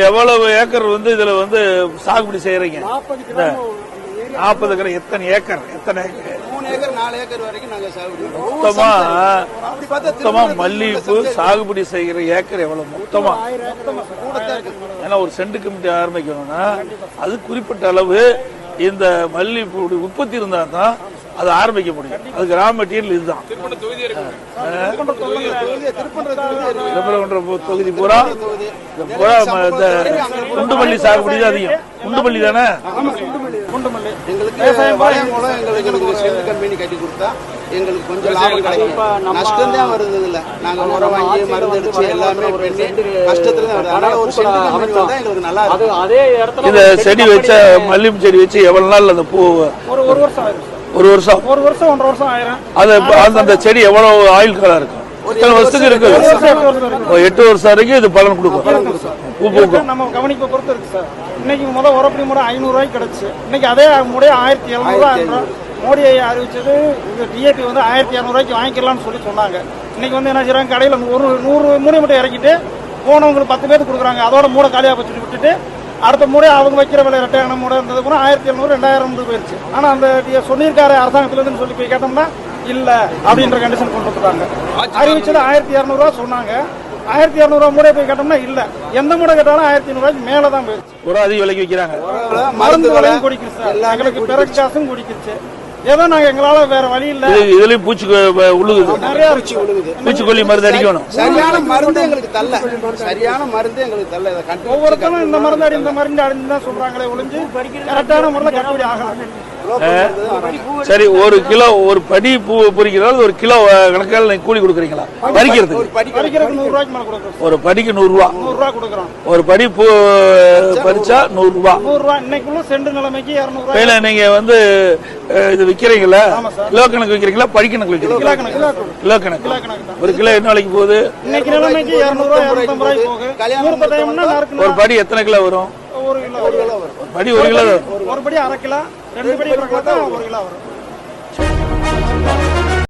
எவ்வளவு ஏக்கர் இதுல சாகுபடி செய்யறீங்க? 40 கிராம். எத்தனை ஏக்கர்? 3 ஏக்கர் 4 ஏக்கர் வரைக்கும் நாங்க சாகுபடி மொத்தமா மல்லிகைப்பூ சாகுபடி செய்கிற ஏக்கர் எவ்வளவு மொத்தமா? ஏன்னா ஒரு சென்ட் கமிட்டி ஆரம்பிக்கணும்னா அது குறிப்பிட்ட அளவு இந்த மல்லிகைப்பூ உற்பத்தி இருந்தா தான் அது ஆரம்பிக்க முடியும். அதுக்கு ரா மெட்டீரியல் இதுதான். தொகுதி பூரா குண்டுமல்லி சாகுபடி தான் அதிகம். குண்டுமல்லி தானே? கம்பெனி கட்டி கொடுத்தா எங்களுக்கு கொஞ்சம் லாபம் கிடைக்கும். நஷ்டம் தான் வருது. இல்ல நாங்க உரம் வாங்கி மருந்து அடிச்சு எல்லாமே கஷ்டத்துல தான் வருது. அதனால ஒரு சென்ட் கம்பெனி வந்தா எங்களுக்கு நல்லா இருக்கும். அதே இடத்துல இந்த செடி வச்ச மல்லிகை செடி வச்சு எவ்வளவு நாள் அந்த பூ? ஒரு வருஷம் ஆயிரும். ஒரு வருஷம் 1.5 வருஷம் ஆயிரும். அது அந்த செடி எவ்வளவு ஆயுள் காலம் இருக்கும்? எத்தனை வருஷத்துக்கு இருக்கு? 8 வருஷம் வரைக்கும் இது பலன் கொடுக்கும். பூ பூக்கும். நம்ம கவனிப்பை பொறுத்து இருக்கு சார். இன்னைக்கு உரப்படி மூடை 500 ரூபாய்க்கு கிடைச்சு, இன்னைக்கு அதே மூடை 1700 மோடி அறிவிச்சது. டிஏபி 1200 ரூபாய்க்கு வாங்கிக்கலாம்னு சொன்னாங்க. இன்னைக்கு என்ன செய்யறாங்க, கடையில் 100 மூடை மட்டும் இறக்கிட்டு போனவங்களுக்கு 10 பேருக்கு கொடுக்குறாங்க. அதோட மூடை காலியாக வச்சுட்டு விட்டுட்டு அடுத்த மூடை அவங்க வைக்கிற விலை ரெட்டையான மூடை இருந்தது கூட 1700 2000 போயிருச்சு. ஆனா அந்த சொல்லியிருக்காரு அரசாங்கத்துல இருந்து சொல்லி போய் கேட்டோம்னா இல்ல அப்படின்ற கண்டிஷன் கொண்டு வந்துட்டாங்க. அறிவிச்சது 1200 ரூபா சொன்னாங்க. 1200 ரூபா மூடை போய் கேட்டோம்னா இல்ல, எந்த மூடை கேட்டாலும் 1500 ரூபாய்க்கு மேலதான் போயிருச்சு. ஒரு அதிக விலைக்கு வைக்கிறாங்க. மருந்து விலையும் குடிக்குது சார். எங்களுக்கு பிறகு காசும் குடிக்குச்சு. ஏதோ நாங்க எங்களால வேற வழி இல்ல. இதுலயும் பூச்சி உழுகுது. நிறைய பூச்சி உழுகுது. பூச்சிக்கொல்லி மருந்து அடிக்கணும். சரியான மருந்து எங்களுக்கு தரல. சரியான மருந்து எங்களுக்கு தரல. ஒவ்வொருத்தரும் இந்த மருந்து அடி இந்த மருந்து அடிச்சுதான் சொல்றாங்களே ஒழிஞ்சு கரெக்டான முறையில் கட்டுப்படி ஆகலாம். சரி, ஒரு கிலோ ஒரு படி பூ பொறிக்கிறது ஒரு கிலோ கணக்கால் நீங்க கூலி கொடுக்குறீங்களா? பறிக்கிறதுக்கு 100 ரூபாய்க்கு மேல கொடுக்குறோம். ஒரு படிக்கு 100 ரூபா. 100 ரூபா கொடுக்குறோம். ஒரு படி பூ பறிச்சா 100 ரூபா. 100 ரூபா. இன்னைக்குள்ள செண்டு நிலைமைக்கு 200 ரூபாய். நீங்க இது விக்கிறீங்களா? கிலோ கணக்கு விக்கிறீங்களா? படி கணக்கு விக்கிறீங்களா? கிலோ கணக்கு. ஒரு கிலோ என்ன விலைக்கு போகுது? இன்னைக்கு நிலைமைக்கு 200 ரூபாய் 250 ரூபாய் போகுது. ஒரு படி எத்தனை கிலோ வரும்? ஒரு கிலோ. படி 1 கிலோ. ஒரு படி 1/2 கிலோ, 2 படி 1 கிலோ தான் 1 கிலோ வரும்.